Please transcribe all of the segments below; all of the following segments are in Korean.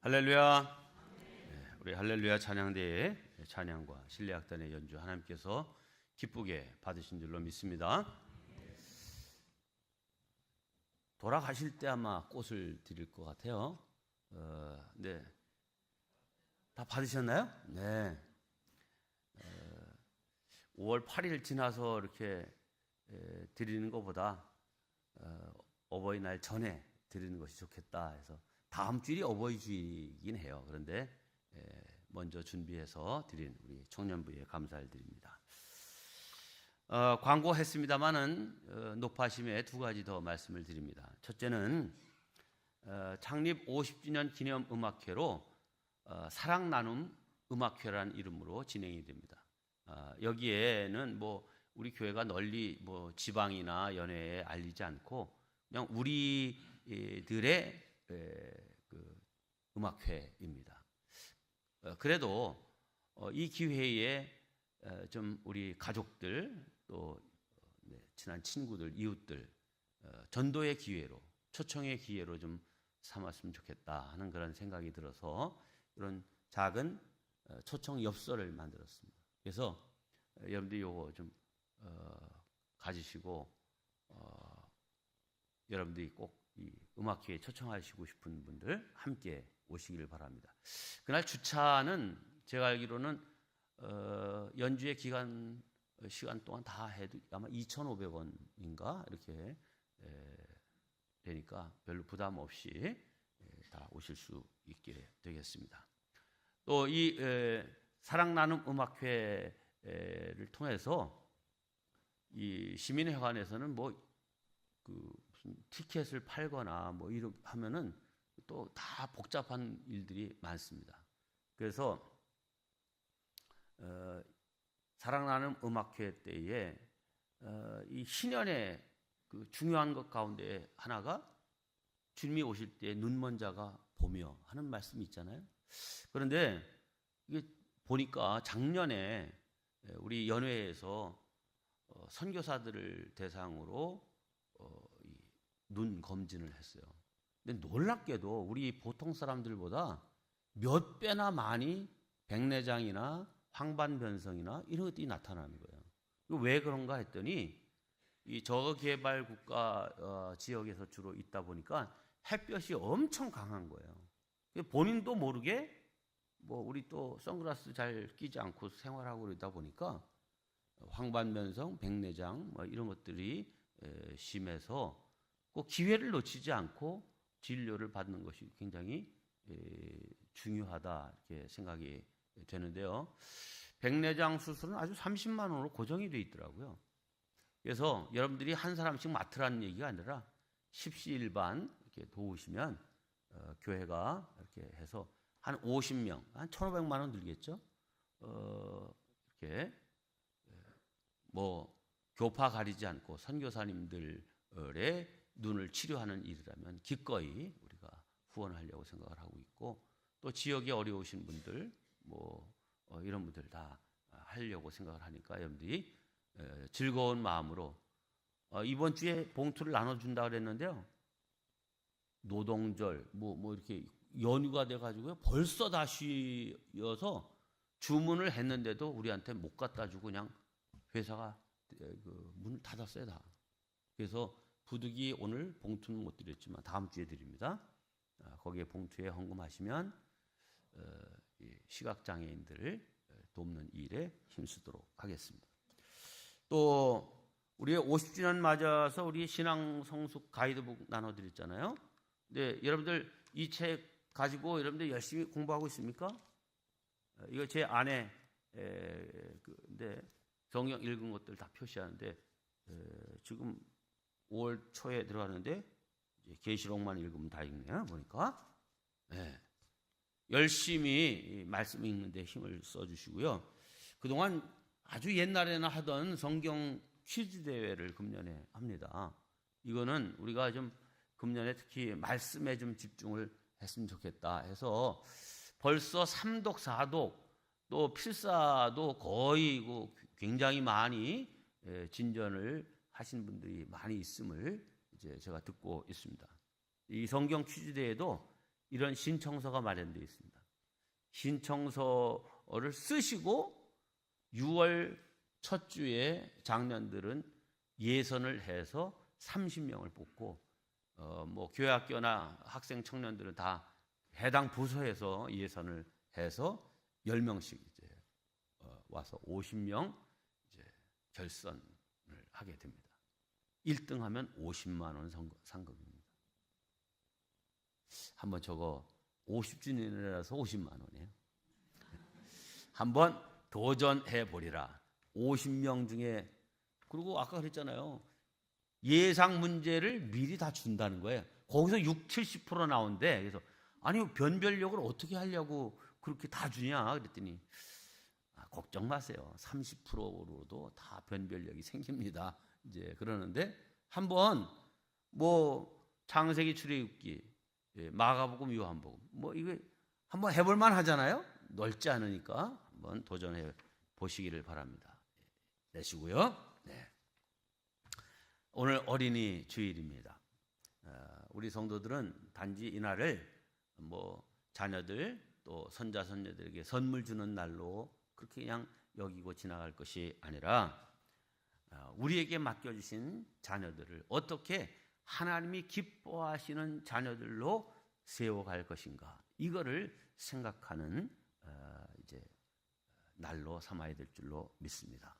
할렐루야. 우리 할렐루야 찬양대의 찬양과 실내악단의 연주 하나님께서 기쁘게 받으신 줄로 믿습니다. 돌아가실 때 아마 꽃을 드릴 것 같아요. 네, 다 받으셨나요? 네. 5월 8일 지나서 이렇게 드리는 것보다 어버이날 전에 드리는 것이 좋겠다 해서 다음 주일이 어버이주일이긴 해요. 그런데 먼저 준비해서 드린 우리 청년부에 감사를 드립니다. 광고했습니다마는 높아심에 두 가지 더 말씀을 드립니다. 첫째는 창립 50주년 기념 음악회로 사랑 나눔 음악회라는 이름으로 진행이 됩니다. 여기에는 뭐 우리 교회가 널리 뭐 지방이나 연회에 알리지 않고 그냥 우리들의 그 음악회입니다. 그래도 이 기회에 좀 우리 가족들 또 친한 친구들, 이웃들 전도의 기회로, 초청의 기회로 좀 삼았으면 좋겠다 하는 그런 생각이 들어서 이런 작은 초청 엽서를 만들었습니다. 그래서 여러분들이 이거 좀 가지시고 여러분들이 꼭 이 음악회에 초청하시고 싶은 분들 함께 오시기를 바랍니다. 그날 주차는 제가 알기로는 연주의 시간 동안 다 해도 아마 2,500원인가 이렇게 되니까 별로 부담 없이 다 오실 수 있게 되겠습니다. 또 이 사랑 나눔 음악회를 통해서 이 시민회관에서는 무슨 티켓을 팔거나 뭐 이렇게 하면은 또 다 복잡한 일들이 많습니다. 그래서 사랑 나눔 음악회 때에 이 신년의 그 중요한 것 가운데 하나가 주님이 오실 때 눈먼 자가 보며 하는 말씀이 있잖아요. 그런데 이게 보니까 작년에 우리 연회에서 선교사들을 대상으로 눈 검진을 했어요. 근데 놀랍게도 우리 보통 사람들보다 몇 배나 많이 백내장이나 황반변성이나 이런 것들이 나타나는 거예요. 왜 그런가 했더니 이 저개발 국가 지역에서 주로 있다 보니까 햇볕이 엄청 강한 거예요. 본인도 모르게 뭐 우리 또 선글라스 잘 끼지 않고 생활하고 그러다 보니까 황반변성, 백내장 뭐 이런 것들이 심해서 꼭 기회를 놓치지 않고 진료를 받는 것이 굉장히 중요하다 이렇게 생각이 되는데요. 백내장 수술은 아주 30만 원으로 고정이 돼 있더라고요. 그래서 여러분들이 한 사람씩 맡으라는 얘기가 아니라 십시일반 이렇게 도우시면 교회가 이렇게 해서 한 50명, 한 1,500만 원 들겠죠. 이렇게 뭐 교파 가리지 않고 선교사님들의 눈을 치료하는 일이라면 기꺼이 우리가 후원하려고 생각을 하고 있고, 또 지역에 어려우신 분들 이런 분들 다 하려고 생각을 하니까 여러분들이 즐거운 마음으로 이번 주에 봉투를 나눠준다 그랬는데요. 노동절 이렇게 연휴가 돼가지고요. 벌써 다 쉬어서 주문을 했는데도 우리한테 못 갖다 주고 그냥 회사가 문을 닫았어요 다. 그래서 부득이 오늘 봉투는 못 드렸지만 다음 주에 드립니다. 거기에 봉투에 헌금하시면 시각장애인들을 돕는 일에 힘쓰도록 하겠습니다. 또 우리 50주년 맞아서 우리 신앙 성숙 가이드북 나눠드렸잖아요. 네, 여러분들 이 책 가지고 여러분들 열심히 공부하고 있습니까? 이거 제 안에 근데 성경 읽은 것들 다 표시하는데 지금 5월 초에 들어가는데 계시록만 읽으면 다 읽네요. 보니까 열심히 말씀 읽는데 힘을 써주시고요. 그동안 아주 옛날에나 하던 성경 퀴즈 대회를 금년에 합니다. 이거는 우리가 좀 금년에 특히 말씀에 좀 집중을 했으면 좋겠다 해서 벌써 3독, 4독 또 필사도 거의 굉장히 많이 진전을 하신 분들이 많이 있음을 이제 제가 듣고 있습니다. 이 성경 퀴즈 대회도 이런 신청서가 마련되어 있습니다. 신청서를 쓰시고 6월 첫 주에 장년들은 예선을 해서 30명을 뽑고 뭐 교회학교나 학생 청년들은 다 해당 부서에서 예선을 해서 10명씩 이제 와서 50명 이제 결선을 하게 됩니다. 1등 하면 50만 원 상금입니다. 한번 저거 50주년이라서 50만 원이에요. 한번 도전해 보리라. 50명 중에, 그리고 아까 그랬잖아요. 예상 문제를 미리 다 준다는 거예요. 거기서 70% 나온대. 그래서 아니 변별력을 어떻게 하려고 그렇게 다 주냐 그랬더니 걱정 마세요. 30%로도 다 변별력이 생깁니다. 이제 그러는데 한번 뭐 창세기 출애굽기, 마가복음, 요한복음 뭐 이거 한번 해볼 만 하잖아요. 넓지 않으니까 한번 도전해 보시기를 바랍니다. 내시고요. 네. 오늘 어린이 주일입니다. 우리 성도들은 단지 이날을 뭐 자녀들 또 손자 손녀들에게 선물 주는 날로 그렇게 그냥 여기고 지나갈 것이 아니라 우리에게 맡겨주신 자녀들을 어떻게 하나님이 기뻐하시는 자녀들로 세워갈 것인가, 이거를 생각하는 이제 날로 삼아야 될 줄로 믿습니다.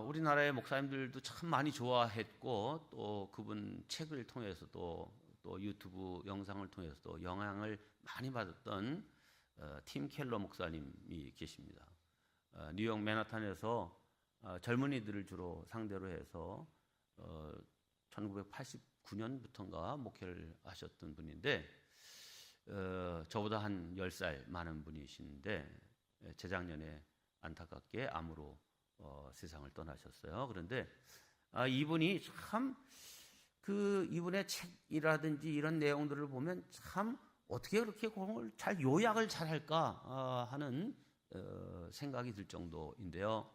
우리나라의 목사님들도 참 많이 좋아했고 또 그분 책을 통해서도 또 유튜브 영상을 통해서도 영향을 많이 받았던 팀 켈러 목사님이 계십니다. 뉴욕 맨하탄에서 젊은이들을 주로 상대로 해서 1989년부터인가 목회를 하셨던 분인데 저보다 한 10살 많은 분이신데 재작년에 안타깝게 암으로 세상을 떠나셨어요. 그런데 이분이 참 이분의 책이라든지 이런 내용들을 보면 참 어떻게 그렇게 그걸 잘 요약을 잘 할까 하는 생각이 들 정도인데요.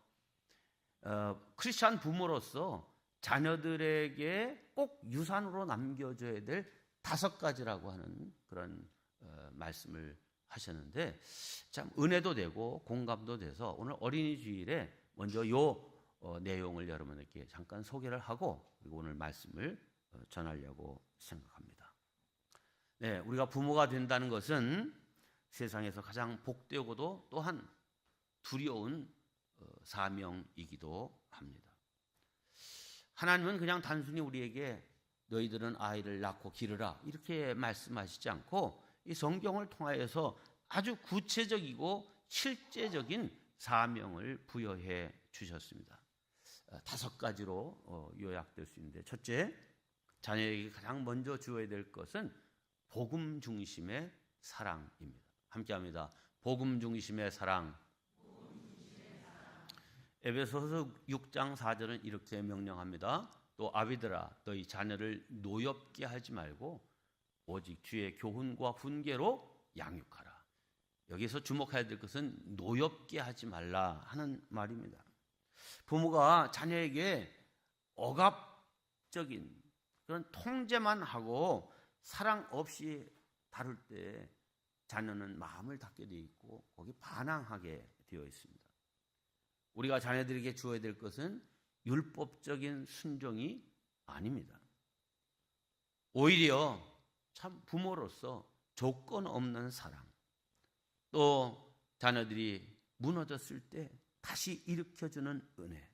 크리스찬 부모로서 자녀들에게 꼭 유산으로 남겨줘야 될 5가지라고 하는 그런 말씀을 하셨는데 참 은혜도 되고 공감도 돼서 오늘 어린이 주일에 먼저 요 내용을 여러분에게 잠깐 소개를 하고 그리고 오늘 말씀을 전하려고 생각합니다. 네, 우리가 부모가 된다는 것은 세상에서 가장 복되고도 또한 두려운 사명이기도 합니다. 하나님은 그냥 단순히 우리에게 너희들은 아이를 낳고 기르라 이렇게 말씀하시지 않고 이 성경을 통하여서 아주 구체적이고 실제적인 사명을 부여해 주셨습니다. 5가지로 요약될 수 있는데, 첫째, 자녀에게 가장 먼저 주어야 될 것은 복음 중심의 사랑입니다. 함께합니다. 복음 중심의 사랑. 에베소서 6장 4절은 이렇게 명령합니다. 또 아비들아 너희 자녀를 노엽게 하지 말고 오직 주의 교훈과 훈계로 양육하라. 여기서 주목해야 될 것은 노엽게 하지 말라 하는 말입니다. 부모가 자녀에게 억압적인 그런 통제만 하고 사랑 없이 다룰 때 자녀는 마음을 닫게 되어 있고 거기 반항하게 되어 있습니다. 우리가 자녀들에게 주어야 될 것은 율법적인 순종이 아닙니다. 오히려 참 부모로서 조건 없는 사랑, 또 자녀들이 무너졌을 때 다시 일으켜주는 은혜,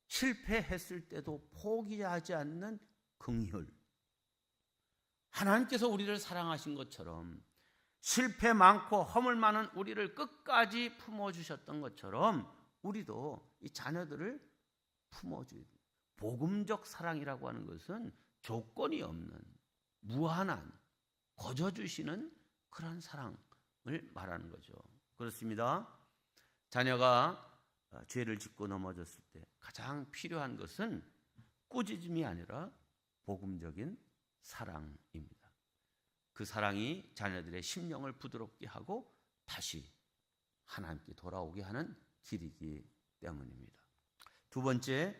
실패했을 때도 포기하지 않는 긍휼, 하나님께서 우리를 사랑하신 것처럼 실패 많고 허물 많은 우리를 끝까지 품어주셨던 것처럼 우리도 이 자녀들을 품어줘야 돼요. 복음적 사랑이라고 하는 것은 조건이 없는 무한한 거저주시는 그런 사랑을 말하는 거죠. 그렇습니다. 자녀가 죄를 짓고 넘어졌을 때 가장 필요한 것은 꾸짖음이 아니라 복음적인 사랑입니다. 그 사랑이 자녀들의 심령을 부드럽게 하고 다시 하나님께 돌아오게 하는 길이기 때문입니다. 두 번째,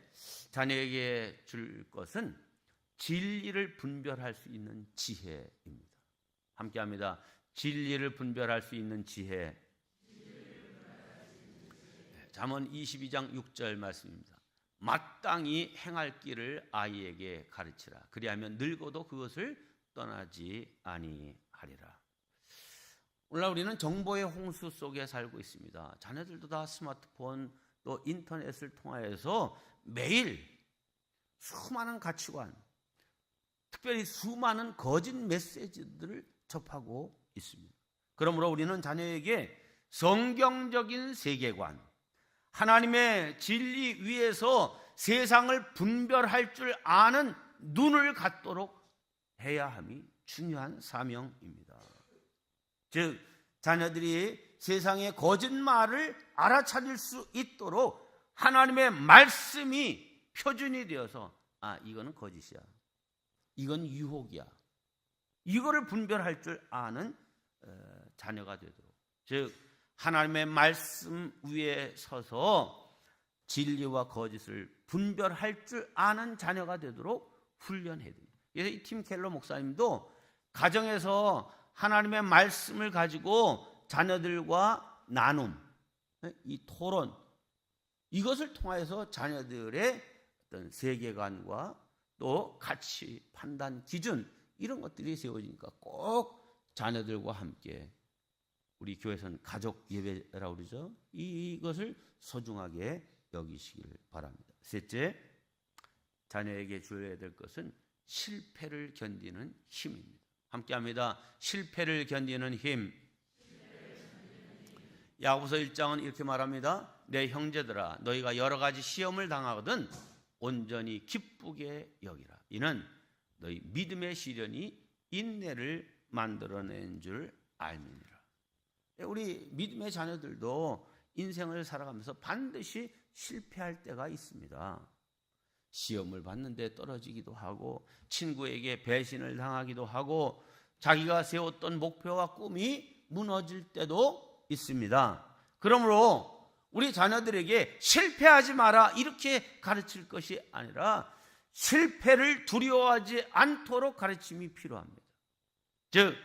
자녀에게 줄 것은 진리를 분별할 수 있는 지혜입니다. 함께합니다. 진리를 분별할 수 있는 지혜. 잠언 22장 6절 말씀입니다. 마땅히 행할 길을 아이에게 가르치라. 그리하면 늙어도 그것을 떠나지 아니하리라. 오늘날 우리는 정보의 홍수 속에 살고 있습니다. 자녀들도 다 스마트폰 또 인터넷을 통하여서 매일 수많은 가치관, 특별히 수많은 거짓 메시지들을 접하고 있습니다. 그러므로 우리는 자녀에게 성경적인 세계관, 하나님의 진리 위에서 세상을 분별할 줄 아는 눈을 갖도록 해야 함이 중요한 사명입니다. 즉 자녀들이 세상의 거짓말을 알아차릴 수 있도록 하나님의 말씀이 표준이 되어서 이거는 거짓이야, 이건 유혹이야, 이거를 분별할 줄 아는 자녀가 되도록, 즉 하나님의 말씀 위에 서서 진리와 거짓을 분별할 줄 아는 자녀가 되도록 훈련해야 됩니다. 그래서 이 팀 켈러 목사님도 가정에서 하나님의 말씀을 가지고 자녀들과 나눔, 이 토론, 이것을 통해서 자녀들의 어떤 세계관과 또 가치, 판단, 기준, 이런 것들이 세워지니까 꼭 자녀들과 함께, 우리 교회에서는 가족 예배라고 그러죠. 이것을 소중하게 여기시길 바랍니다. 셋째, 자녀에게 줘야 될 것은 실패를 견디는 힘입니다. 함께합니다. 실패를 견디는 힘. 야고보서 1장은 이렇게 말합니다. 내 형제들아, 너희가 여러 가지 시험을 당하거든 온전히 기쁘게 여기라. 이는 너희 믿음의 시련이 인내를 만들어낸 줄 알미니라. 우리 믿음의 자녀들도 인생을 살아가면서 반드시 실패할 때가 있습니다. 시험을 봤는데 떨어지기도 하고, 친구에게 배신을 당하기도 하고, 자기가 세웠던 목표와 꿈이 무너질 때도 있습니다. 그러므로 우리 자녀들에게 실패하지 마라 이렇게 가르칠 것이 아니라 실패를 두려워하지 않도록 가르침이 필요합니다. 즉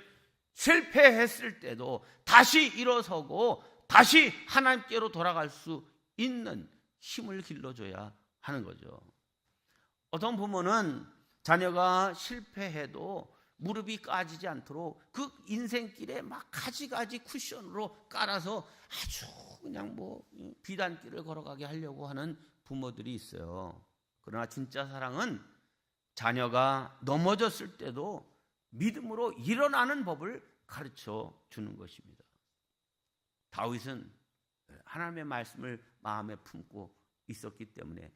실패했을 때도 다시 일어서고 다시 하나님께로 돌아갈 수 있는 힘을 길러줘야 하는 거죠. 어떤 부모는 자녀가 실패해도 무릎이 까지지 않도록 그 인생길에 막 가지가지 쿠션으로 깔아서 아주 그냥 비단길을 걸어가게 하려고 하는 부모들이 있어요. 그러나 진짜 사랑은 자녀가 넘어졌을 때도 믿음으로 일어나는 법을 가르쳐 주는 것입니다. 다윗은 하나님의 말씀을 마음에 품고 있었기 때문에,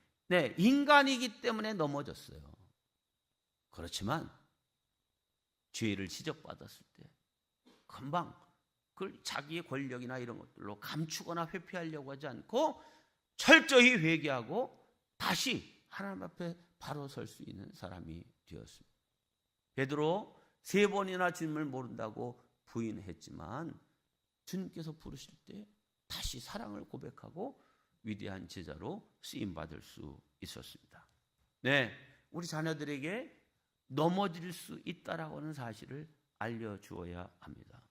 인간이기 때문에 넘어졌어요. 그렇지만 죄를 지적받았을 때 금방 그걸 자기의 권력이나 이런 것들로 감추거나 회피하려고 하지 않고 철저히 회개하고 다시 하나님 앞에 바로 설 수 있는 사람이 되었습니다. 베드로 3번이나 주님을 모른다고 부인했지만 주님께서 부르실 때 다시 사랑을 고백하고 위대한 제자로 쓰임받을 수 있었습니다. 우리 자녀들에게 넘어질 수 있다라고 하는 사실을 알려주어야 합니다.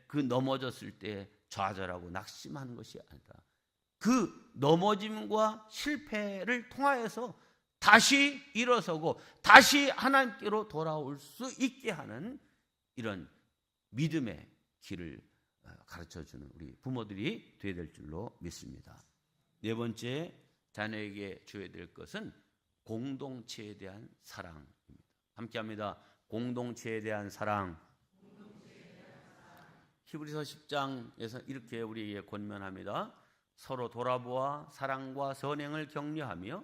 그 넘어졌을 때 좌절하고 낙심하는 것이 아니라 그 넘어짐과 실패를 통하여서 다시 일어서고 다시 하나님께로 돌아올 수 있게 하는 이런 믿음의 길을 가르쳐주는 우리 부모들이 되어야 될 줄로 믿습니다. 4번째, 자녀에게 줘야 될 것은 공동체에 대한 사랑입니다. 함께합니다. 공동체에 대한 사랑. 히브리서 10장에서 이렇게 우리에게 권면합니다. 서로 돌아보아 사랑과 선행을 격려하며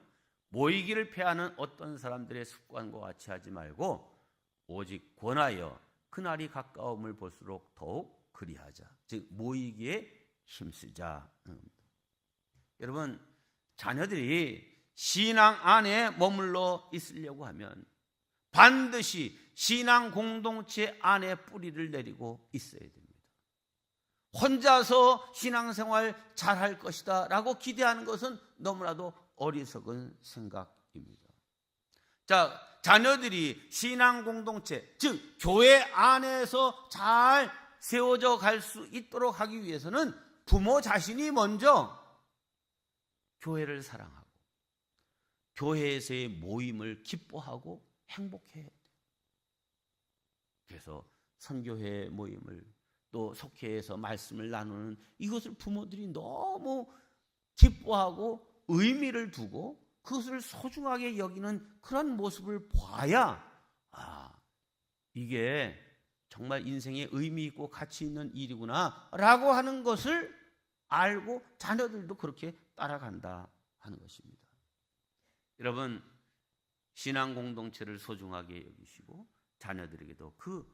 모이기를 패하는 어떤 사람들의 습관과 같이 하지 말고 오직 권하여 그날이 가까움을 볼수록 더욱 그리하자. 즉 모이기에 힘쓰자. 여러분, 자녀들이 신앙 안에 머물러 있으려고 하면 반드시 신앙 공동체 안에 뿌리를 내리고 있어야 됩니다. 혼자서 신앙생활 잘할 것이다 라고 기대하는 것은 너무나도 어리석은 생각입니다. 자, 자녀들이 신앙 공동체, 즉 교회 안에서 잘 세워져 갈 수 있도록 하기 위해서는 부모 자신이 먼저 교회를 사랑하고 교회에서의 모임을 기뻐하고 행복해야 돼요. 그래서 선교회 모임을 또 속회에서 말씀을 나누는 이것을 부모들이 너무 기뻐하고 의미를 두고 그것을 소중하게 여기는 그런 모습을 봐야 이게 정말 인생에 의미 있고 가치 있는 일이구나 라고 하는 것을 알고 자녀들도 그렇게 따라간다 하는 것입니다. 여러분, 신앙 공동체를 소중하게 여기시고 자녀들에게도 그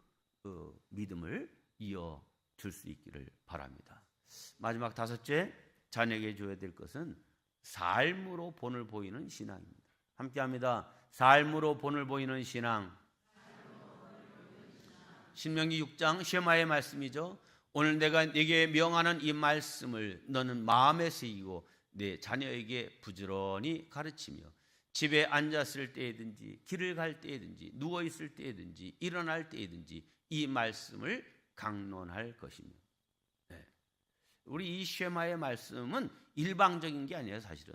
믿음을 이어줄 수 있기를 바랍니다. 마지막 다섯째, 자녀에게 줘야 될 것은 삶으로 본을 보이는 신앙입니다. 함께합니다. 삶으로 본을 보이는 신앙. 신명기 6장 쉐마의 말씀이죠. 오늘 내가 네게 명하는 이 말씀을 너는 마음에 새기고 내 자녀에게 부지런히 가르치며 집에 앉았을 때든지 길을 갈 때든지 누워 있을 때든지 일어날 때든지 이 말씀을 강론할 것이며. 우리 이 쉐마의 말씀은 일방적인 게 아니에요. 사실은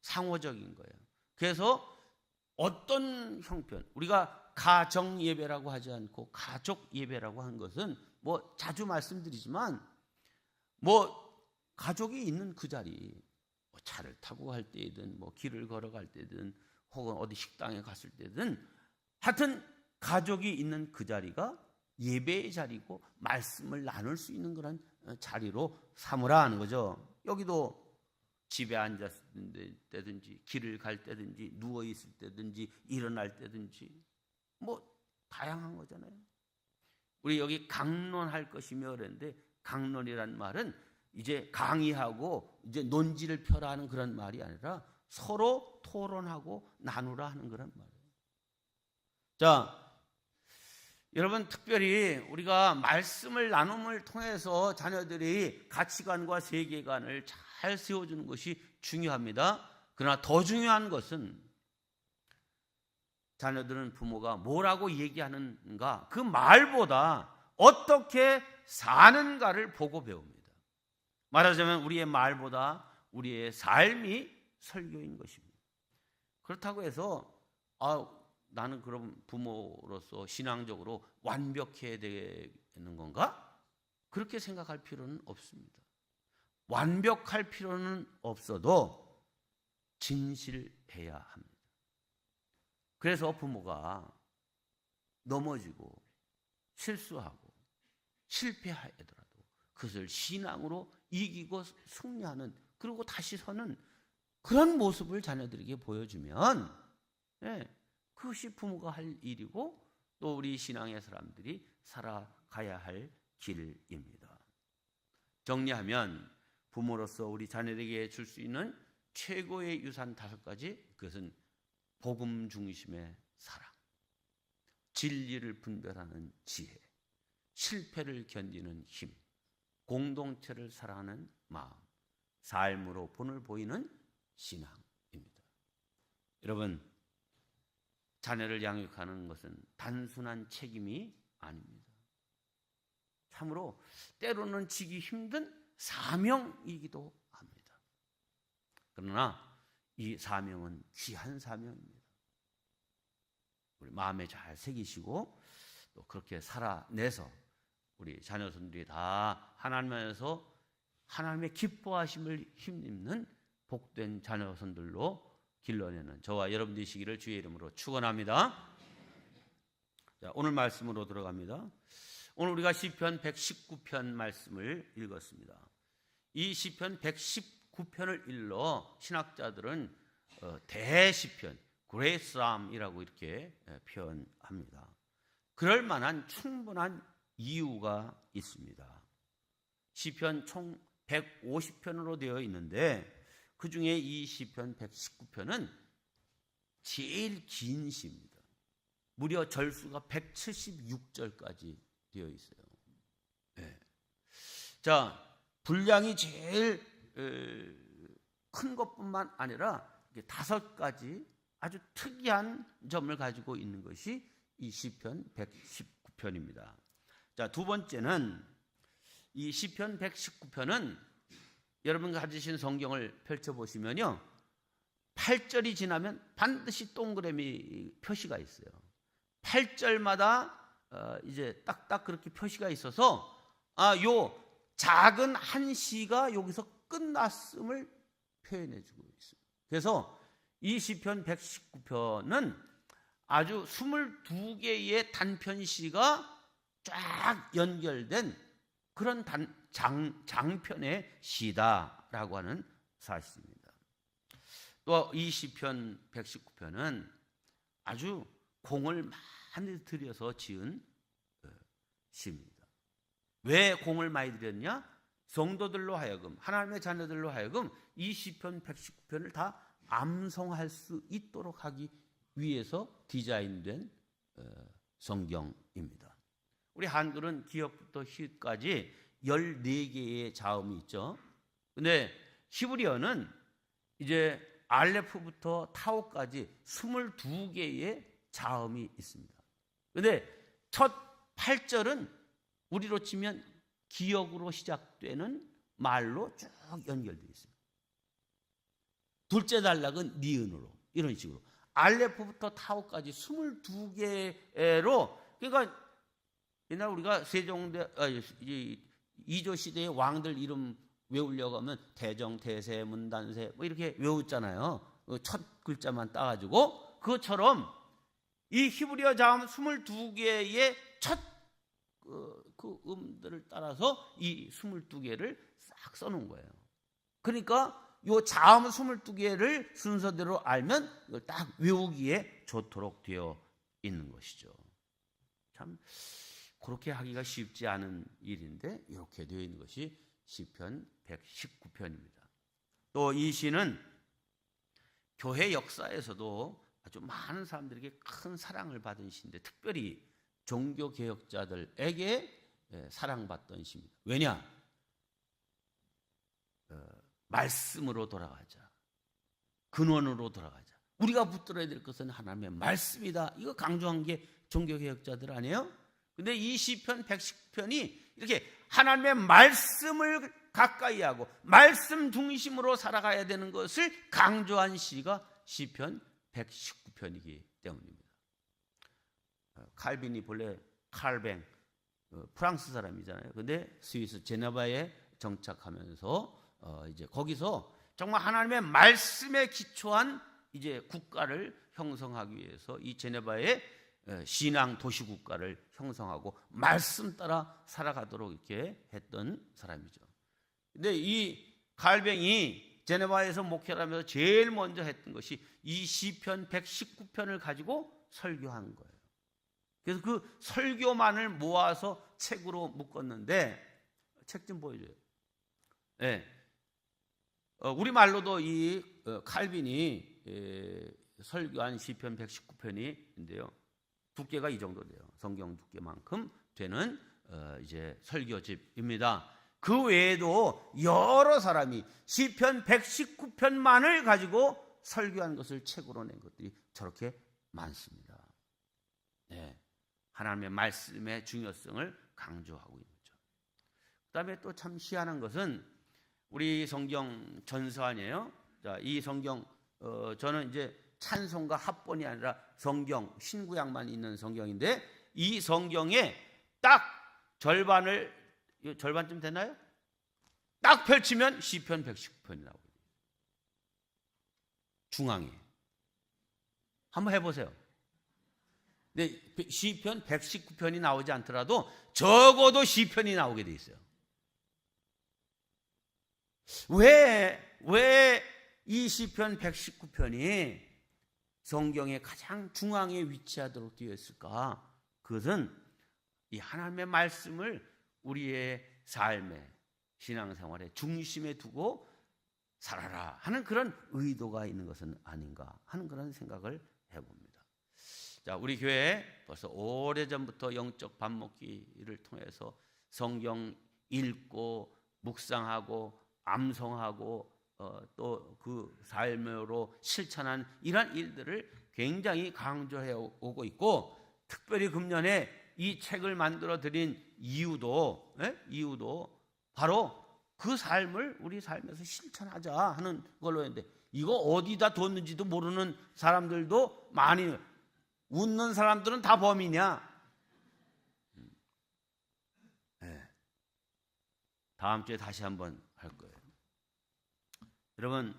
상호적인 거예요. 그래서 어떤 형편, 우리가 가정 예배라고 하지 않고 가족 예배라고 하는 것은 뭐 자주 말씀드리지만 뭐 가족이 있는 그 자리, 뭐 차를 타고 갈 때든 뭐 길을 걸어갈 때든 혹은 어디 식당에 갔을 때든 하여튼 가족이 있는 그 자리가 예배의 자리고 말씀을 나눌 수 있는 그런 자리로 삼으라 하는 거죠. 여기도 집에 앉았을 때든지 길을 갈 때든지 누워 있을 때든지 일어날 때든지 뭐 다양한 거잖아요. 우리 여기 강론할 것이며 그랬는데 강론이란 말은 이제 강의하고 이제 논지를 펴라 하는 그런 말이 아니라 서로 토론하고 나누라 하는 그런 말이에요. 자, 여러분, 특별히 우리가 말씀을 나눔을 통해서 자녀들이 가치관과 세계관을 잘 세워주는 것이 중요합니다. 그러나 더 중요한 것은 자녀들은 부모가 뭐라고 얘기하는가 그 말보다 어떻게 사는가를 보고 배웁니다. 말하자면 우리의 말보다 우리의 삶이 설교인 것입니다. 그렇다고 해서 나는 그럼 부모로서 신앙적으로 완벽해야 되는 건가? 그렇게 생각할 필요는 없습니다. 완벽할 필요는 없어도 진실해야 합니다. 그래서 부모가 넘어지고 실수하고 실패하더라도 그것을 신앙으로 이기고 승리하는, 그리고 다시 서는 그런 모습을 자녀들에게 보여주면 그것이 부모가 할 일이고 또 우리 신앙의 사람들이 살아가야 할 길입니다. 정리하면 부모로서 우리 자녀에게 줄 수 있는 최고의 유산 5가지, 그것은 복음 중심의 사랑, 진리를 분별하는 지혜, 실패를 견디는 힘, 공동체를 사랑하는 마음, 삶으로 본을 보이는 신앙입니다. 여러분, 자녀를 양육하는 것은 단순한 책임이 아닙니다. 참으로 때로는 지기 힘든 사명이기도 합니다. 그러나 이 사명은 귀한 사명입니다. 우리 마음에 잘 새기시고 또 그렇게 살아내서 우리 자녀손들이 다 하나님 안에서 하나님의 기뻐하심을 힘입는 복된 자녀손들로 길러내는 저와 여러분 되시기를 주의 이름으로 축원합니다. 자, 오늘 말씀으로 들어갑니다. 오늘 우리가 시편 119편 말씀을 읽었습니다. 이 시편 119편을 일러 신학자들은 대시편, 그레이스람이라고 이렇게 표현합니다. 그럴 만한 충분한 이유가 있습니다. 시편 총 150편으로 되어 있는데 그 중에 이 시편 119편은 제일 긴 시입니다. 무려 절수가 176절까지 되어 있어요. 자, 분량이 제일 큰 것뿐만 아니라 5가지 아주 특이한 점을 가지고 있는 것이 이 시편 119편입니다. 자, 두 번째는 이 시편 119편은 여러분 가지신 성경을 펼쳐보시면요, 8절이 지나면 반드시 동그라미 표시가 있어요. 8절마다 이제 딱딱 그렇게 표시가 있어서 요 작은 한 시가 여기서 끝났음을 표현해주고 있습니다. 그래서 이 시편 119편은 아주 22개의 단편시가 쫙 연결된 그런 장편의 시다라고 하는 사실입니다. 또 이 시편 119편은 아주 공을 많이 들여서 지은 시입니다. 왜 공을 많이 들였냐? 성도들로 하여금, 하나님의 자녀들로 하여금 이 시편 119편을 다 암송할 수 있도록 하기 위해서 디자인된 성경입니다. 우리 한글은 기역부터 히읗까지 14개의 자음이 있죠. 근데 히브리어는 이제 알레프부터 타우까지 22개의 자음이 있습니다. 근데 첫 8절은 우리로 치면 기역으로 시작되는 말로 쭉 연결되어 있어요. 둘째 단락은 니은으로, 이런 식으로 알레프부터 타우까지 22개로, 그러니까 옛날 우리가 세종대 이조 시대의 왕들 이름 외우려고 하면 대정, 대세, 문단세 뭐 이렇게 외웠잖아요. 첫 글자만 따가지고. 그것처럼 이 히브리어 자음 22개의 첫 그 음들을 따라서 이 22개를 싹 써놓은 거예요. 그러니까 요 자음 22개를 순서대로 알면 이걸 딱 외우기에 좋도록 되어 있는 것이죠. 참 그렇게 하기가 쉽지 않은 일인데 이렇게 되어 있는 것이 시편 119편입니다. 또 이 시는 교회 역사에서도 아주 많은 사람들에게 큰 사랑을 받은 시인데, 특별히 종교개혁자들에게 사랑받던 시입니다. 왜냐? 말씀으로 돌아가자. 근원으로 돌아가자. 우리가 붙들어야 될 것은 하나님의 말씀이다. 이거 강조한 게 종교개혁자들 아니에요? 근데 이 시편 110편이 이렇게 하나님의 말씀을 가까이 하고 말씀 중심으로 살아가야 되는 것을 강조한 시가 시편 119편이기 때문입니다. 칼빈이 본래 칼뱅 프랑스 사람이잖아요. 근데 스위스 제네바에 정착하면서 이제 거기서 정말 하나님의 말씀에 기초한 이제 국가를 형성하기 위해서 이 제네바의 신앙 도시 국가를 형성하고 말씀 따라 살아가도록 이렇게 했던 사람이죠. 근데 이 칼뱅이 제네바에서 목회를 하면서 제일 먼저 했던 것이 이 시편 119편을 가지고 설교한 거예요. 그래서 그 설교만을 모아서 책으로 묶었는데, 책 좀 보여줘요. 네. 우리말로도 이 칼빈이 설교한 시편 119편인데요. 두께가 이 정도 돼요. 성경 두께만큼 되는 이제 설교집입니다. 그 외에도 여러 사람이 시편 119편만을 가지고 설교한 것을 책으로 낸 것들이 저렇게 많습니다. 네. 하나님의 말씀의 중요성을 강조하고 있는 거죠. 그 다음에 또 참 희한한 것은 우리 성경 전서 아니에요? 자, 이 성경, 저는 이제 찬송가 합본이 아니라 성경, 신구약만 있는 성경인데, 이 성경에 딱 절반쯤 되나요? 딱 펼치면 시편 119편이 나오고 있어요. 중앙에. 한번 해보세요. 근데 시편 119편이 나오지 않더라도 적어도 시편이 나오게 돼 있어요. 왜 이 시편 119편이 성경의 가장 중앙에 위치하도록 되어 있을까? 그것은 이 하나님의 말씀을 우리의 삶에, 신앙생활의 중심에 두고 살아라 하는 그런 의도가 있는 것은 아닌가 하는 그런 생각을 해봅니다. 자, 우리 교회 벌써 오래전부터 영적 밥 먹기를 통해서 성경 읽고 묵상하고 암송하고 또 그 삶으로 실천한 이러한 일들을 굉장히 강조해 오고 있고, 특별히 금년에 이 책을 만들어 드린 이유도 바로 그 삶을 우리 삶에서 실천하자 하는 걸로 했는데, 이거 어디다 뒀는지도 모르는 사람들도 많이, 웃는 사람들은 다 범이냐? 다음 주에 다시 한번 할 거예요. 여러분,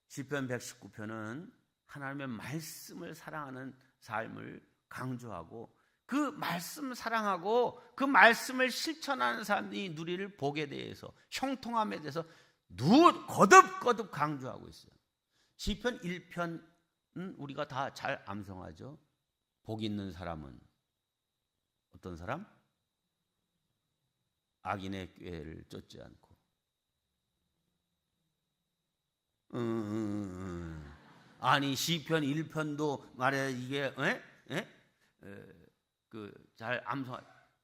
시편 119편은 하나님의 말씀을 사랑하는 삶을 강조하고, 그 말씀 사랑하고 그 말씀을 실천하는 사람들이 누리를 복에 대해서, 형통함에 대해서 거듭거듭 강조하고 있어요. 시편 1편은 우리가 다 잘 암송하죠. 복 있는 사람은 어떤 사람? 악인의 꾀를 쫓지 않고. 아니, 시편 1편도 말해 이게 잘 암송,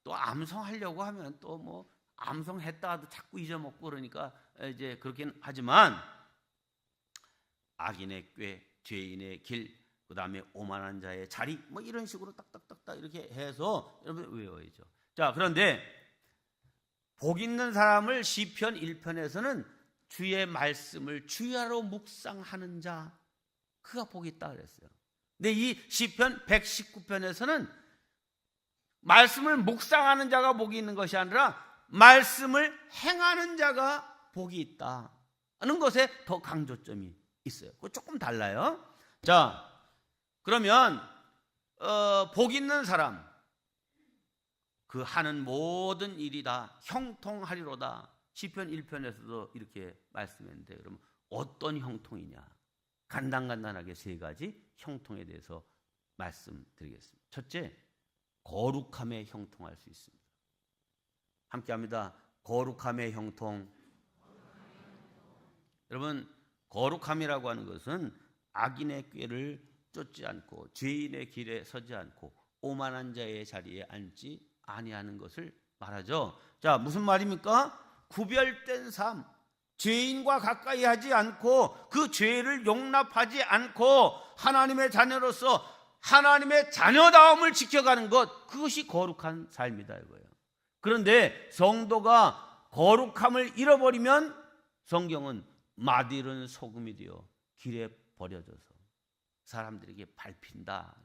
또 암송하려고 하면 또 뭐 암송했다 하도 자꾸 잊어먹고 그러니까 이제 그렇긴 하지만, 악인의 꾀, 죄인의 길, 그 다음에 오만한 자의 자리, 뭐 이런 식으로 딱딱딱딱 이렇게 해서 여러분 외워야죠. 자, 그런데 복 있는 사람을 시편 1편에서는 주의 말씀을 주야로 묵상하는 자, 그가 복이 있다 그랬어요. 근데 이 시편 119편에서는 말씀을 묵상하는 자가 복이 있는 것이 아니라 말씀을 행하는 자가 복이 있다 하는 것에 더 강조점이 있어요. 그거 조금 달라요. 자, 그러면 복 있는 사람, 그 하는 모든 일이 다 형통하리로다. 시편 1편에서도 이렇게 말씀했는데, 그럼 어떤 형통이냐? 간단하게 세 가지 형통에 대해서 말씀드리겠습니다. 첫째, 거룩함에 형통할 수 있습니다. 함께합니다. 거룩함의 형통. 여러분, 거룩함이라고 하는 것은 악인의 꾀를 쫓지 않고, 죄인의 길에 서지 않고, 오만한 자의 자리에 앉지 아니하는 것을 말하죠. 자, 무슨 말입니까? 구별된 삶, 죄인과 가까이 하지 않고 그 죄를 용납하지 않고 하나님의 자녀로서 하나님의 자녀다움을 지켜가는 것, 그것이 거룩한 삶이다 이거예요. 그런데 성도가 거룩함을 잃어버리면 성경은 맛이른 소금이 되어 길에 버려져서 사람들에게 밟힌다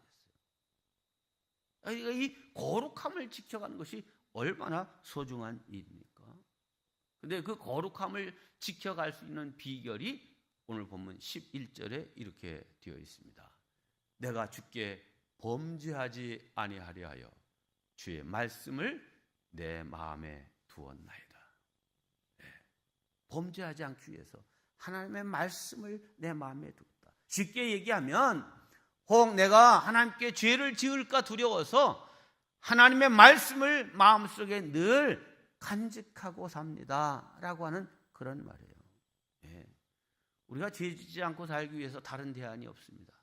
그랬어요. 이 거룩함을 지켜가는 것이 얼마나 소중한 일입니까? 근데 그 거룩함을 지켜갈 수 있는 비결이 오늘 본문 11절에 이렇게 되어 있습니다. 내가 주께 범죄하지 아니하려 하여 주의 말씀을 내 마음에 두었나이다. 네. 범죄하지 않기 위해서 하나님의 말씀을 내 마음에 두었다. 쉽게 얘기하면, 혹 내가 하나님께 죄를 지을까 두려워서 하나님의 말씀을 마음속에 늘 간직하고 삽니다 라고 하는 그런 말이에요. 네. 우리가 죄 짓지 않고 살기 위해서 다른 대안이 없습니다.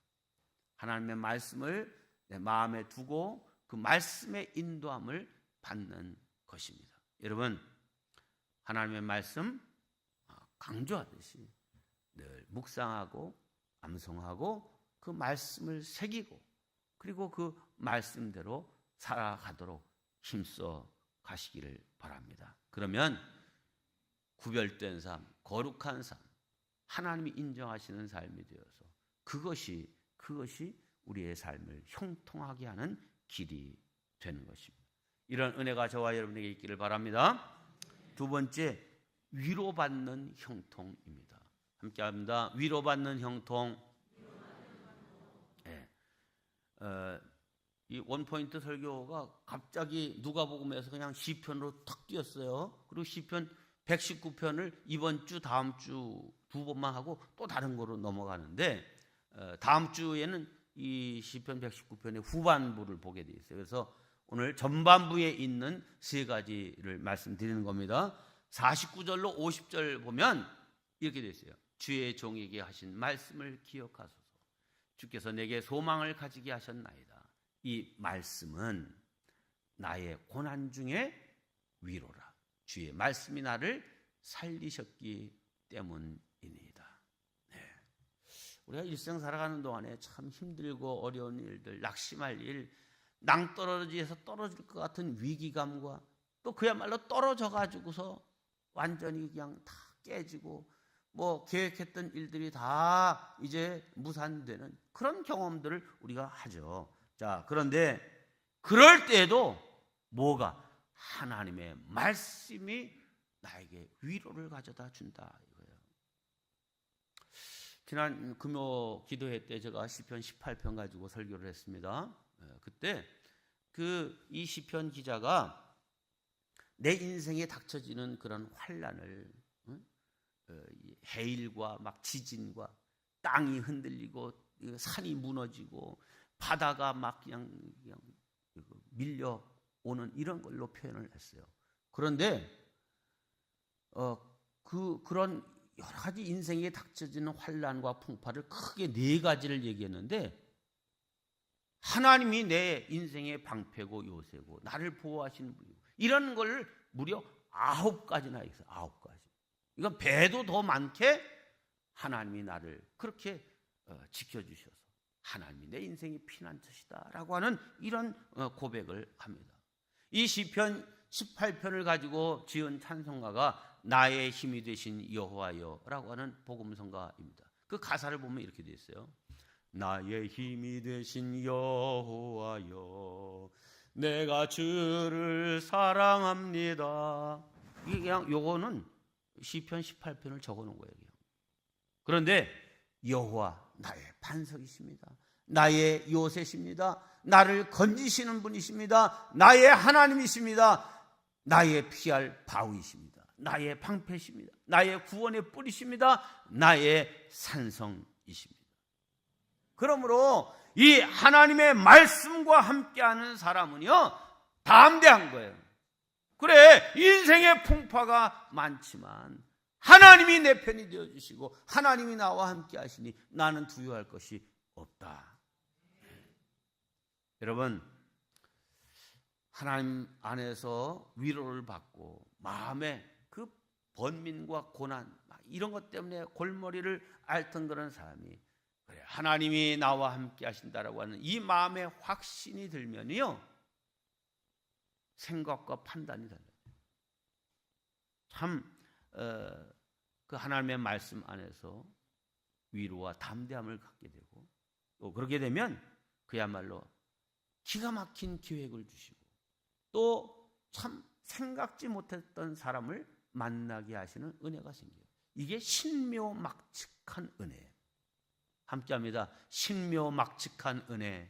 하나님의 말씀을 내 마음에 두고 그 말씀의 인도함을 받는 것입니다. 여러분, 하나님의 말씀 강조하듯이 늘 묵상하고 암송하고 그 말씀을 새기고, 그리고 그 말씀대로 살아가도록 힘써 가시기를 바랍니다. 그러면 구별된 삶, 거룩한 삶, 하나님이 인정하시는 삶이 되어서 그것이 우리의 삶을 형통하게 하는 길이 되는 것입니다. 이런 은혜가 저와 여러분에게 있기를 바랍니다. 두 번째, 위로받는 형통입니다. 함께합니다. 위로받는 형통. 네. 이 원포인트 설교가 갑자기 누가복음에서 그냥 시편으로 탁 뛰었어요. 그리고 시편 119편을 이번 주, 다음 주 두 번만 하고 또 다른 거로 넘어가는데, 다음 주에는 이 시편 119편의 후반부를 보게 돼 있어요. 그래서 오늘 전반부에 있는 세 가지를 말씀드리는 겁니다. 49절로 50절 보면 이렇게 돼 있어요. 주의 종에게 하신 말씀을 기억하소서. 주께서 내게 소망을 가지게 하셨나이다. 이 말씀은 나의 고난 중에 위로라. 주의 말씀이 나를 살리셨기 때문입니다. 네. 우리가 일생 살아가는 동안에 참 힘들고 어려운 일들, 낙심할 일, 낭떠러지에서 떨어질 것 같은 위기감과 또 그야말로 떨어져 가지고서 완전히 그냥 다 깨지고 뭐 계획했던 일들이 다 이제 무산되는 그런 경험들을 우리가 하죠. 자, 그런데 그럴 때에도 뭐가 하나님의 말씀이 나에게 위로를 가져다 준다 이거예요. 지난 금요 기도회 때 제가 시편 18편 가지고 설교를 했습니다. 그때 이 시편 기자가 내 인생에 닥쳐지는 그런 환난을, 해일과 막 지진과 땅이 흔들리고 산이 무너지고 바다가 막 그냥 밀려오는 이런 걸로 표현을 했어요. 그런데 그런 여러 가지 인생에 닥쳐지는 환난과 풍파를 크게 4가지를 얘기했는데 하나님이 내 인생의 방패고 요새고 나를 보호하시는 분이고 이런 걸 무려 9가지나 있어요. 9가지. 이건 배도 더 많게 하나님이 나를 그렇게 지켜주셔서 하나님이 내 인생의 피난처시다라고 하는 이런 고백을 합니다. 이 시편 18편을 가지고 지은 찬송가가 나의 힘이 되신 여호와여라고 하는 복음성가입니다. 그 가사를 보면 이렇게 되어 있어요. 나의 힘이 되신 여호와여 내가 주를 사랑합니다. 이게 그냥 요거는 시편 18편을 적어놓은 거예요. 그런데 여호와 나의 반석이십니다. 나의 요새십니다. 나를 건지시는 분이십니다. 나의 하나님이십니다. 나의 피할 바위이십니다. 나의 방패십니다. 나의 구원의 뿌리십니다. 나의 산성이십니다. 그러므로 이 하나님의 말씀과 함께하는 사람은요 담대한 거예요. 그래, 인생의 풍파가 많지만 하나님이 내 편이 되어주시고 하나님이 나와 함께 하시니 나는 두려워할 것이 없다. 여러분, 하나님 안에서 위로를 받고 마음에 그 번민과 고난 이런 것 때문에 골머리를 앓던 그런 사람이 그래, 하나님이 나와 함께 하신다라고 하는 이 마음의 확신이 들면요 생각과 판단이 달라요. 참 그 하나님의 말씀 안에서 위로와 담대함을 갖게 되고 또 그렇게 되면 그야말로 기가 막힌 기획을 주시고 또 참 생각지 못했던 사람을 만나게 하시는 은혜가 생겨요. 이게 신묘막측한 은혜예요. 함께합니다. 신묘막측한 은혜.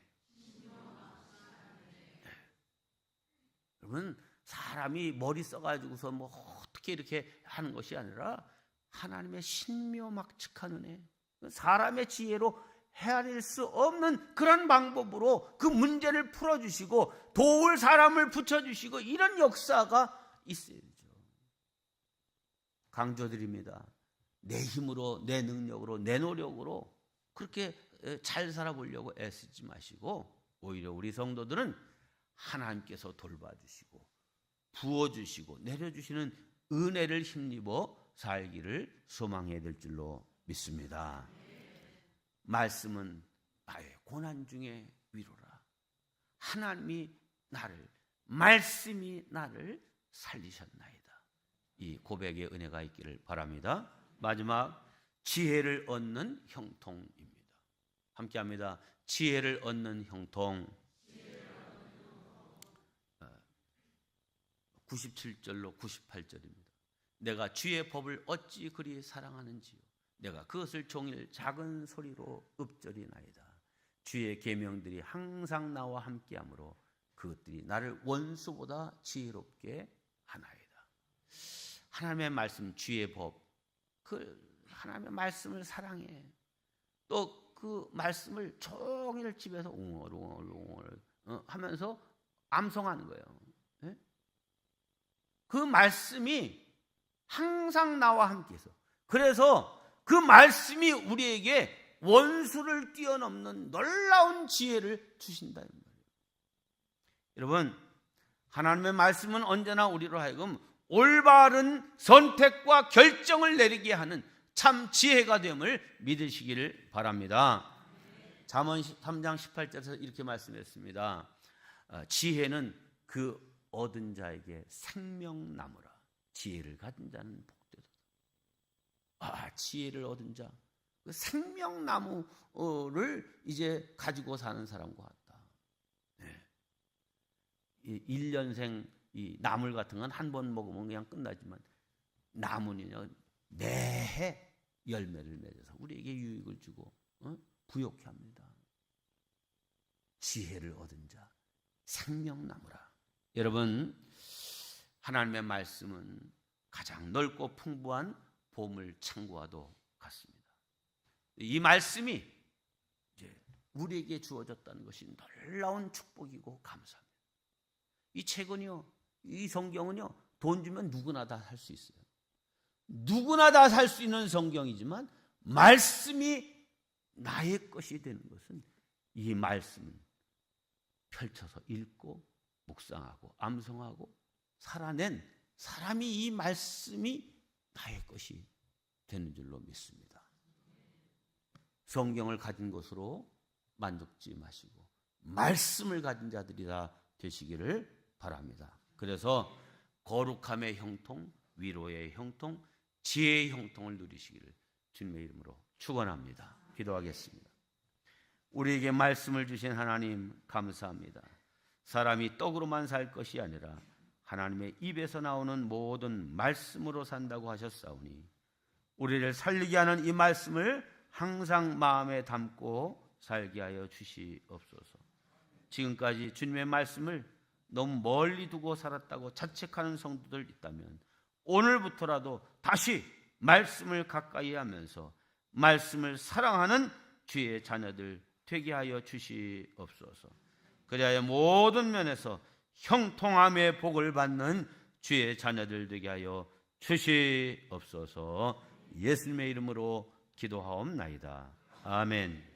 여러분, 사람이 머리 써가지고서 뭐 어떻게 이렇게 하는 것이 아니라 하나님의 신묘막측한 은혜. 사람의 지혜로 헤아릴 수 없는 그런 방법으로 그 문제를 풀어주시고 도울 사람을 붙여주시고 이런 역사가 있어야죠. 강조드립니다. 내 힘으로, 내 능력으로, 내 노력으로 그렇게 잘 살아보려고 애쓰지 마시고 오히려 우리 성도들은 하나님께서 돌봐주시고 부어주시고 내려주시는 은혜를 힘입어 살기를 소망해야 될 줄로 믿습니다. 말씀은 나의 고난 중에 위로라. 하나님이 나를, 말씀이 나를 살리셨나이다. 이 고백의 은혜가 있기를 바랍니다. 마지막, 지혜를 얻는 형통입니다. 함께합니다. 지혜를 얻는 형통. 97절로 98절입니다. 내가 주의 법을 어찌 그리 사랑하는지요. 내가 그것을 종일 작은 소리로 읊조리나이다. 주의 계명들이 항상 나와 함께하므로 그것들이 나를 원수보다 지혜롭게 하나이다. 하나님의 말씀, 주의 법, 그 하나님의 말씀을 사랑해. 또 그 말씀을 종일 집에서 웅얼웅얼 하면서 암송하는 거예요. 네? 그 말씀이 항상 나와 함께해서, 그래서 그 말씀이 우리에게 원수를 뛰어넘는 놀라운 지혜를 주신다. 여러분, 하나님의 말씀은 언제나 우리로 하여금 올바른 선택과 결정을 내리게 하는 참 지혜가 됨을 믿으시기를 바랍니다. 잠언 3장 18절에서 이렇게 말씀했습니다. 지혜는 그 얻은 자에게 생명나무라. 지혜를 가진 자는 복되도다. 지혜를 얻은 자, 그 생명나무를 이제 가지고 사는 사람과 같다. 네. 1년생 이 나물 같은 건 한 번 먹으면 그냥 끝나지만 나무는요 매해 열매를 맺어서 우리에게 유익을 주고 부욕케 합니다. 지혜를 얻은 자 생명나무라. 여러분, 하나님의 말씀은 가장 넓고 풍부한 보물 창고와도 같습니다. 이 말씀이 이제 우리에게 주어졌다는 것이 놀라운 축복이고 감사합니다. 이 책은요, 이 성경은요, 돈 주면 누구나 다 살 수 있어요. 누구나 다 살 수 있는 성경이지만 말씀이 나의 것이 되는 것은 이 말씀은 펼쳐서 읽고 묵상하고 암송하고 살아낸 사람이 이 말씀이 나의 것이 되는 줄로 믿습니다. 성경을 가진 것으로 만족지 마시고 말씀을 가진 자들이 다 되시기를 바랍니다. 그래서 거룩함의 형통, 위로의 형통, 지혜의 형통을 누리시기를 주님의 이름으로 축원합니다. 기도하겠습니다. 우리에게 말씀을 주신 하나님 감사합니다. 사람이 떡으로만 살 것이 아니라 하나님의 입에서 나오는 모든 말씀으로 산다고 하셨사오니 우리를 살리게 하는 이 말씀을 항상 마음에 담고 살게 하여 주시옵소서. 지금까지 주님의 말씀을 너무 멀리 두고 살았다고 자책하는 성도들 있다면 오늘부터라도 다시 말씀을 가까이 하면서 말씀을 사랑하는 주의 자녀들 되게 하여 주시옵소서. 그리하여 모든 면에서 형통함의 복을 받는 주의 자녀들 되게 하여 주시옵소서. 예수님의 이름으로 기도하옵나이다. 아멘.